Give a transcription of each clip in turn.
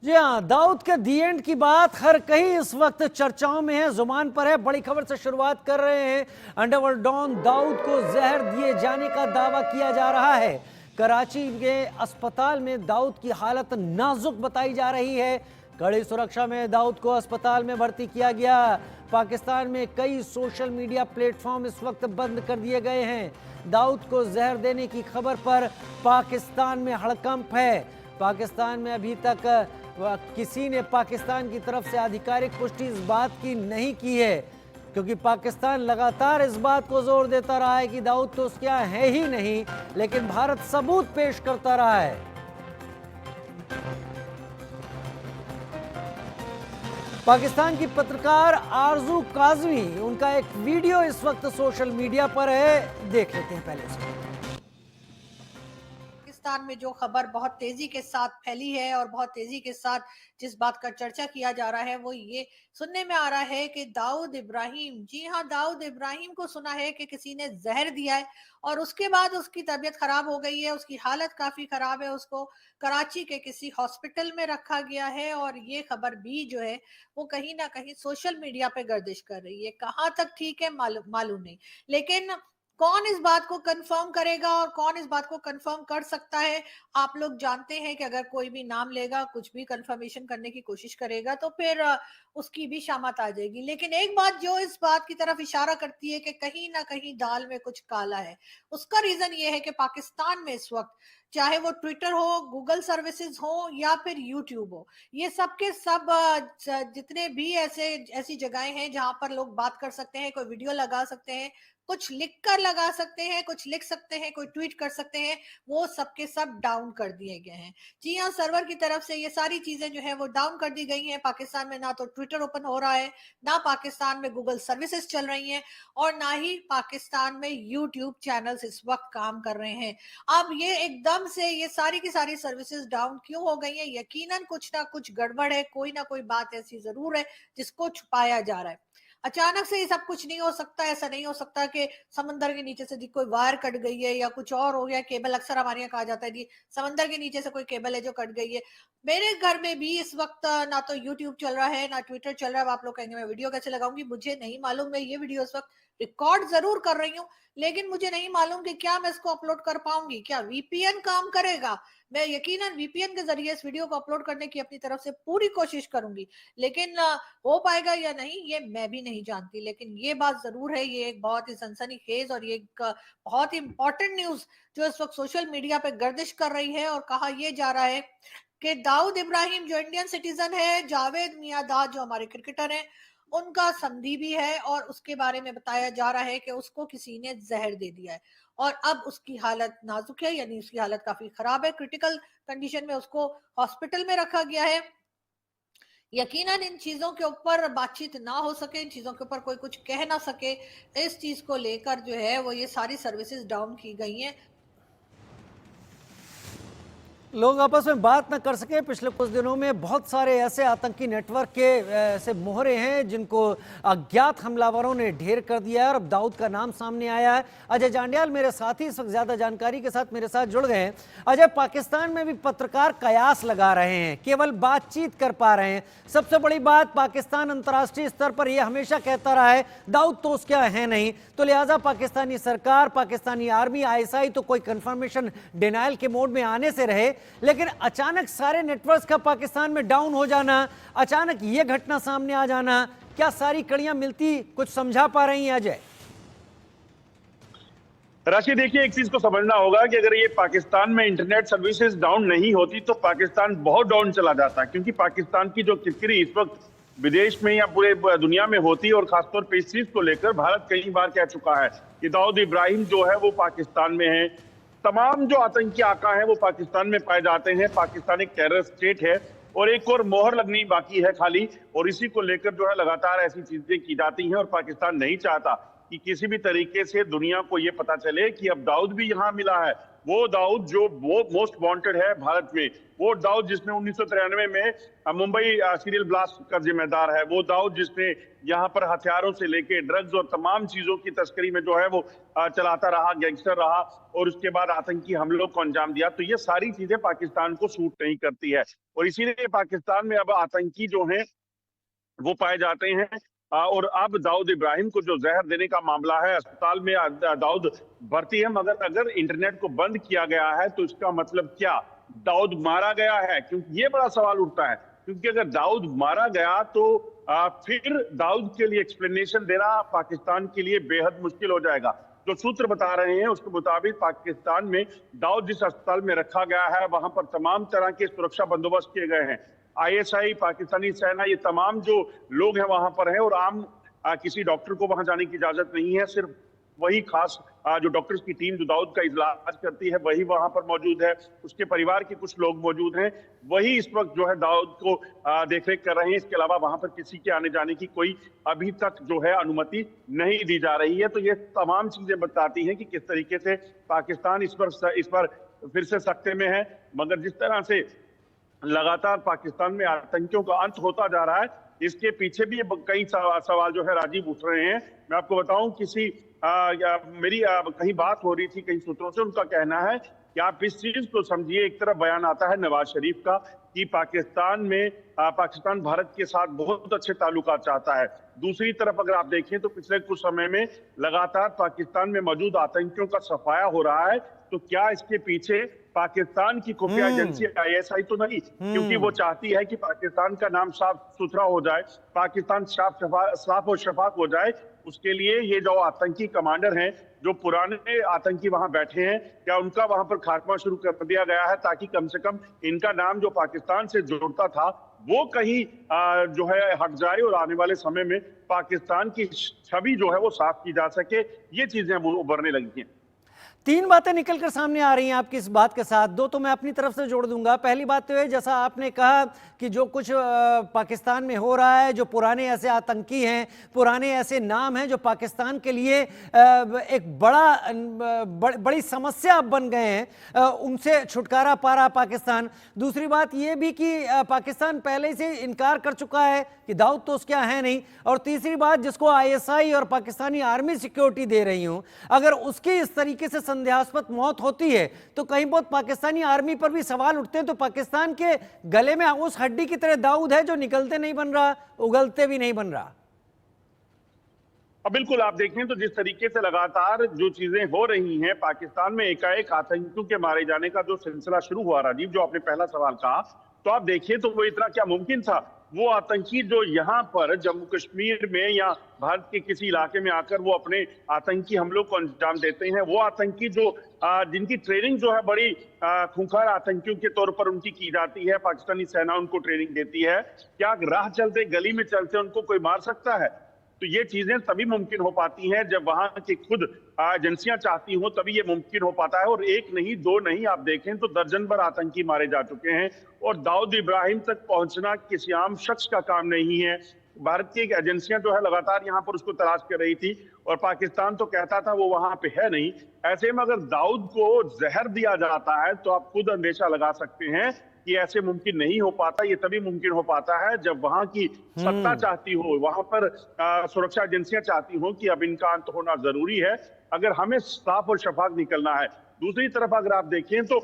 जी हाँ, दाऊद के दी एंड की बात हर कहीं इस वक्त चर्चाओं में है, जुबान पर है। बड़ी खबर से शुरुआत कर रहे हैं। अंडरवर्ल्ड डॉन दाऊद को जहर दिए जाने का दावा किया जा रहा है। कराची के अस्पताल में दाऊद की हालत नाजुक बताई जा रही है। कड़ी सुरक्षा में दाऊद को अस्पताल में भर्ती किया गया। पाकिस्तान में कई सोशल मीडिया प्लेटफॉर्म इस वक्त बंद कर दिए गए हैं। दाऊद को जहर देने की खबर पर पाकिस्तान में हड़कंप है। पाकिस्तान में अभी तक किसी ने पाकिस्तान की तरफ से आधिकारिक पुष्टि इस बात की नहीं की है, क्योंकि पाकिस्तान लगातार इस बात को जोर देता रहा है कि दाऊद तो उसके यहाँ है ही नहीं, लेकिन भारत सबूत पेश करता रहा है। पाकिस्तान की पत्रकार आरजू काजवी, उनका एक वीडियो इस वक्त सोशल मीडिया पर है, देख लेते हैं पहले से। पाकिस्तान में जो खबर बहुत तेजी के साथ फैली है और बहुत तेजी के साथ जिस बात का चर्चा किया जा रहा है वो ये सुनने में आ रहा है कि दाऊद इब्राहिम, जी हाँ, दाऊद इब्राहिम को सुना है कि किसी ने जहर दिया है और उसके बाद उसकी तबीयत खराब हो गई है, उसकी हालत काफी खराब है, उसको कराची के किसी हॉस्पिटल में रखा गया है। और ये खबर भी जो है वो कहीं ना कहीं सोशल मीडिया पे गर्दिश कर रही है। कहाँ तक ठीक है मालूम नहीं, लेकिन कौन इस बात को कंफर्म करेगा और कौन इस बात को कंफर्म कर सकता है। आप लोग जानते हैं कि अगर कोई भी नाम लेगा, कुछ भी कंफर्मेशन करने की कोशिश करेगा तो फिर उसकी भी शामत आ जाएगी। लेकिन एक बात जो इस बात की तरफ इशारा करती है कि कहीं ना कहीं दाल में कुछ काला है, उसका रीजन ये है कि पाकिस्तान में इस वक्त चाहे वो ट्विटर हो, गूगल सर्विसेज हो या फिर यूट्यूब हो, ये सब के सब जितने भी ऐसी जगहें हैं जहां पर लोग बात कर सकते हैं, कोई वीडियो लगा सकते हैं, कुछ लिख कर लगा सकते हैं, कुछ लिख सकते हैं, कोई ट्वीट कर सकते हैं, वो सबके सब डाउन कर दिए गए हैं। जी हाँ, सर्वर की तरफ से ये सारी चीजें जो है वो डाउन कर दी गई हैं। पाकिस्तान में ना तो ट्विटर ओपन हो रहा है, ना पाकिस्तान में गूगल सर्विसेज चल रही हैं और ना ही पाकिस्तान में यूट्यूब चैनल्स इस वक्त काम कर रहे हैं। अब ये एकदम से ये सारी की सारी सर्विसेज डाउन क्यों हो गई है? यकीनन कुछ ना कुछ गड़बड़ है, कोई ना कोई बात ऐसी जरूर है जिसको छुपाया जा रहा है। अचानक से ये सब कुछ नहीं हो सकता। ऐसा नहीं हो सकता कि समंदर के नीचे से कोई वायर कट गई है या कुछ और हो गया, केबल। अक्सर हमारे यहाँ कहा जाता है जी समंदर के नीचे से कोई केबल है जो कट गई है। मेरे घर में भी इस वक्त ना तो यूट्यूब चल रहा है ना ट्विटर चल रहा है। अब आप लोग कहेंगे मैं वीडियो कैसे लगाऊंगी, मुझे नहीं मालूम। मैं ये वीडियो इस वक्त रिकॉर्ड जरूर कर रही हूँ, लेकिन मुझे नहीं मालूम कि क्या मैं इसको अपलोड कर पाऊंगी, क्या वीपीएन काम करेगा। मैं यकीनन वीपीएन के जरिए इस वीडियो को अपलोड करने की अपनी तरफ से पूरी कोशिश करूंगी, लेकिन हो पाएगा या नहीं ये मैं भी नहीं जानती। लेकिन ये बात जरूर है, ये एक बहुत ही सनसनीखेज और ये एक बहुत ही इंपॉर्टेंट न्यूज जो इस वक्त सोशल मीडिया पे गर्दिश कर रही है। और कहा यह जा रहा है कि दाऊद इब्राहिम जो इंडियन सिटीजन है, जावेद मियांदाद जो हमारे क्रिकेटर हैं, उनका संधि भी है और उसके बारे में बताया जा रहा है कि उसको किसी ने जहर दे दिया है और अब उसकी हालत नाजुक है, यानी उसकी हालत काफी खराब है। क्रिटिकल कंडीशन में उसको हॉस्पिटल में रखा गया है। यकीनन इन चीजों के ऊपर बातचीत ना हो सके, इन चीजों के ऊपर कोई कुछ कह ना सके, इस चीज को लेकर जो है वो ये सारी सर्विसेज डाउन की गई हैं। लोग आपस में बात न कर सके। पिछले कुछ दिनों में बहुत सारे ऐसे आतंकी नेटवर्क के ऐसे मोहरे हैं जिनको अज्ञात हमलावरों ने ढेर कर दिया है और अब दाऊद का नाम सामने आया है। अजय जांडियाल मेरे साथी इस वक्त ज्यादा जानकारी के साथ मेरे साथ जुड़ गए हैं। अजय, पाकिस्तान में भी पत्रकार कयास लगा रहे हैं, केवल बातचीत कर पा रहे हैं। सबसे बड़ी बात, पाकिस्तान अंतर्राष्ट्रीय स्तर पर यह हमेशा कहता रहा है दाऊद तो उसके है नहीं, तो लिहाजा पाकिस्तानी सरकार, पाकिस्तानी आर्मी, आईएसआई तो कोई कंफर्मेशन डिनायल के मोड में आने से रहे। लेकिन अचानक सारे नेटवर्क्स का पाकिस्तान में डाउन हो जाना, अचानक ये घटना सामने आ जाना, क्या सारी कड़ियां मिलती कुछ समझा पा रही हैं अजय? राशि, देखिए, एक चीज को समझना होगा कि अगर ये पाकिस्तान में इंटरनेट सर्विसेज डाउन नहीं होती तो पाकिस्तान बहुत डाउन चला जाता, क्योंकि पाकिस्तान की जो किरकिरी इस वक्त विदेश में या पूरे दुनिया में होती है और खासतौर पर इस चीज को लेकर भारत कई बार कह चुका है कि दाऊद इब्राहिम जो है वो पाकिस्तान में है। तमाम जो आतंकी आका हैं वो पाकिस्तान में पाए जाते हैं। पाकिस्तान एक टेरर स्टेट है और एक और मोहर लगनी बाकी है खाली, और इसी को लेकर जो है लगातार ऐसी चीजें की जाती हैं और पाकिस्तान नहीं चाहता कि किसी भी तरीके से दुनिया को ये पता चले कि अब दाऊद भी यहाँ मिला है वो दाऊद जो वो मोस्ट वांटेड है भारत में, वो दाऊद जिसने 1993 में मुंबई सीरियल ब्लास्ट का जिम्मेदार है, वो दाऊद जिसने यहाँ पर हथियारों से लेके ड्रग्स और तमाम चीजों की तस्करी में जो है वो चलाता रहा, गैंगस्टर रहा और उसके बाद आतंकी हमलों को अंजाम दिया। तो ये सारी चीजें पाकिस्तान को सूट नहीं करती है और इसीलिए पाकिस्तान में अब आतंकी जो हैं वो पाए जाते हैं। और अब दाऊद इब्राहिम को जो जहर देने का मामला है, अस्पताल में दाऊद भर्ती है, मगर अगर इंटरनेट को बंद किया गया है तो इसका मतलब क्या दाऊद मारा गया है? क्योंकि ये बड़ा सवाल उठता है, क्योंकि अगर दाऊद मारा गया तो फिर दाऊद के लिए एक्सप्लेनेशन देना पाकिस्तान के लिए बेहद मुश्किल हो जाएगा। जो सूत्र बता रहे हैं उसके मुताबिक पाकिस्तान में दाऊद जिस अस्पताल में रखा गया है वहां पर तमाम तरह के सुरक्षा बंदोबस्त किए गए हैं। आईएसआई, पाकिस्तानी सेना, ये तमाम जो लोग हैं वहां पर हैं और आम किसी डॉक्टर को वहां जाने की इजाजत नहीं है। सिर्फ वही खास जो डॉक्टर्स की टीम जो दाऊद का इलाज करती है वही वहां पर मौजूद है, उसके परिवार के कुछ लोग मौजूद हैं, वही इस वक्त जो है दाऊद को देखरेख कर रहे हैं। इसके अलावा वहां पर किसी के आने जाने की कोई अभी तक जो है अनुमति नहीं दी जा रही है। तो ये तमाम चीजें बताती हैं कि किस तरीके से पाकिस्तान इस पर फिर से सख्ते में है। मगर जिस तरह से लगातार पाकिस्तान में आतंकियों का अंत होता जा रहा है, इसके पीछे भी कई सवाल जो है राजीव उठ रहे हैं। मैं आपको बताऊं, मेरी कहीं बात हो रही थी कई सूत्रों से, उनका कहना है कि आप इस चीज को समझिए, एक तरफ बयान आता है नवाज शरीफ का कि पाकिस्तान भारत के साथ बहुत अच्छे ताल्लुकात चाहता है, दूसरी तरफ अगर आप देखें तो पिछले कुछ समय में लगातार पाकिस्तान में मौजूद आतंकियों का सफाया हो रहा है। तो क्या इसके पीछे पाकिस्तान की खुफिया एजेंसी आईएसआई तो नहीं? क्योंकि वो चाहती है कि पाकिस्तान का नाम साफ सुथरा हो जाए, पाकिस्तान साफ और शफाफ हो जाए। उसके लिए ये जो आतंकी कमांडर हैं, जो पुराने आतंकी वहां बैठे हैं, क्या उनका वहां पर खात्मा शुरू कर दिया गया है ताकि कम से कम इनका नाम जो पाकिस्तान से जुड़ता था वो कहीं जो है हट जाए और आने वाले समय में पाकिस्तान की छवि जो है वो साफ की जा सके। ये चीजें उभरने लगी हैं। तीन बातें निकलकर सामने आ रही हैं आपकी इस बात के साथ, दो तो मैं अपनी तरफ से जोड़ दूंगा। पहली बात तो है, जैसा आपने कहा कि जो कुछ पाकिस्तान में हो रहा है, जो पुराने ऐसे आतंकी हैं, पुराने ऐसे नाम हैं जो पाकिस्तान के लिए एक बड़ी समस्या अब बन गए हैं, उनसे छुटकारा पा रहा पाकिस्तान। दूसरी बात ये भी कि पाकिस्तान पहले से इनकार कर चुका है कि दाऊद तो उसके है नहीं। और तीसरी बात, जिसको आईएसआई और पाकिस्तानी आर्मी सिक्योरिटी दे रही हूं, अगर उसकी इस तरीके से संदेहास्पद मौत होती है तो कहीं बहुत पाकिस्तानी आर्मी पर भी सवाल उठते हैं। तो पाकिस्तान के गले में उस हड्डी की तरह दाऊद है जो निकलते नहीं बन रहा, उगलते भी नहीं बन रहा। अब बिल्कुल आप देखें तो जिस तरीके से लगातार जो चीजें हो रही हैं पाकिस्तान में, एकाएक आतंकियों के मारे जाने का जो सिलसिला शुरू हुआ, राजीव, जो आपने पहला सवाल कहा, तो आप देखिए तो वो इतना क्या मुमकिन था? वो आतंकी जो यहाँ पर जम्मू कश्मीर में या भारत के किसी इलाके में आकर वो अपने आतंकी हमलों को अंजाम देते हैं, वो आतंकी जो जिनकी ट्रेनिंग जो है बड़ी खूंखार आतंकियों के तौर पर उनकी की जाती है, पाकिस्तानी सेना उनको ट्रेनिंग देती है, क्या राह चलते, गली में चलते उनको कोई मार सकता है? तो ये चीजें तभी मुमकिन हो पाती हैं जब वहां की खुद एजेंसियां चाहती हो, तभी ये मुमकिन हो पाता है। और एक नहीं, दो नहीं, आप देखें तो दर्जन भर आतंकी मारे जा चुके हैं और दाऊद इब्राहिम तक पहुंचना किसी आम शख्स का काम नहीं है। भारत की एजेंसियां जो है लगातार यहाँ पर उसको तलाश कर रही थी और पाकिस्तान तो कहता था वो वहां पे है नहीं। ऐसे में अगर दाऊद को जहर दिया जाता है तो आप खुद अंदेशा लगा सकते हैं कि ऐसे मुमकिन नहीं हो पाता। ये तभी मुमकिन हो पाता है जब वहां की सत्ता चाहती हो, वहां पर सुरक्षा एजेंसियां चाहती हो कि अब इनका अंत होना जरूरी है अगर हमें साफ और शफाफ निकलना है। दूसरी तरफ अगर आप देखें तो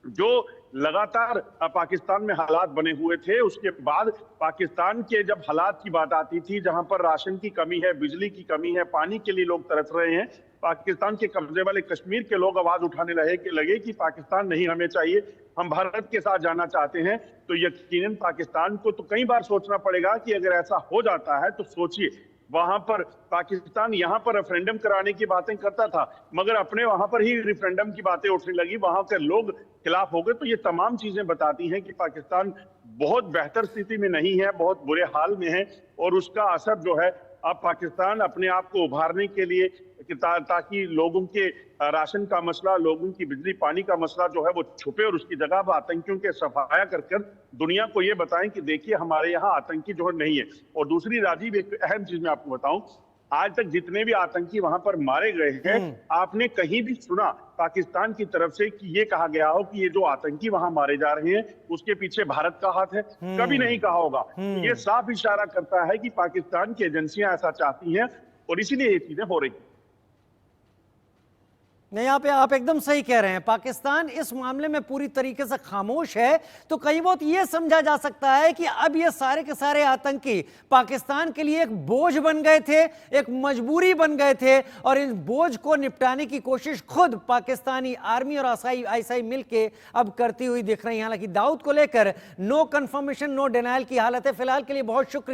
जो लगातार पाकिस्तान में हालात बने हुए थे, उसके बाद पाकिस्तान के जब हालात की बात आती थी, जहां पर राशन की कमी है, बिजली की कमी है, पानी के लिए लोग तरस रहे हैं, पाकिस्तान के कब्जे वाले कश्मीर के लोग आवाज उठाने लगे कि पाकिस्तान नहीं हमें चाहिए, हम भारत के साथ जाना चाहते हैं। तो यकीनन पाकिस्तान को तो कई बार सोचना पड़ेगा कि अगर ऐसा हो जाता है तो सोचिए, वहां पर पाकिस्तान यहाँ पर रेफरेंडम कराने की बातें करता था मगर अपने वहां पर ही रेफरेंडम की बातें उठने लगी, वहां के लोग खिलाफ हो गए। तो ये तमाम चीजें बताती हैं कि पाकिस्तान बहुत बेहतर स्थिति में नहीं है, बहुत बुरे हाल में है और उसका असर जो है अब पाकिस्तान अपने आप को उभारने के लिए ताकि लोगों के राशन का मसला, लोगों की बिजली पानी का मसला जो है वो छुपे और उसकी जगह आतंकियों के सफाया कर दुनिया को ये बताएं कि देखिए हमारे यहाँ आतंकी जो है नहीं है। और दूसरी राजीव एक अहम चीज मैं आपको बताऊं, आज तक जितने भी आतंकी वहां पर मारे गए हैं, आपने कहीं भी सुना पाकिस्तान की तरफ से कि ये कहा गया हो कि ये जो आतंकी वहां मारे जा रहे हैं उसके पीछे भारत का हाथ है? कभी नहीं कहा होगा। तो ये साफ इशारा करता है कि पाकिस्तान की एजेंसियां ऐसा चाहती हैं और इसीलिए ये चीजें हो रही हैं। नहीं, आप एकदम सही कह रहे हैं। पाकिस्तान इस मामले में पूरी तरीके से खामोश है। तो कई बहुत ये समझा जा सकता है कि अब ये सारे के सारे आतंकी पाकिस्तान के लिए एक बोझ बन गए थे, एक मजबूरी बन गए थे, और इस बोझ को निपटाने की कोशिश खुद पाकिस्तानी आर्मी और आईएसआई मिलकर अब करती हुई दिख रही है। हालांकि दाऊद को लेकर नो कंफर्मेशन नो डिनायल की हालत है। फिलहाल के लिए बहुत शुक्रिया।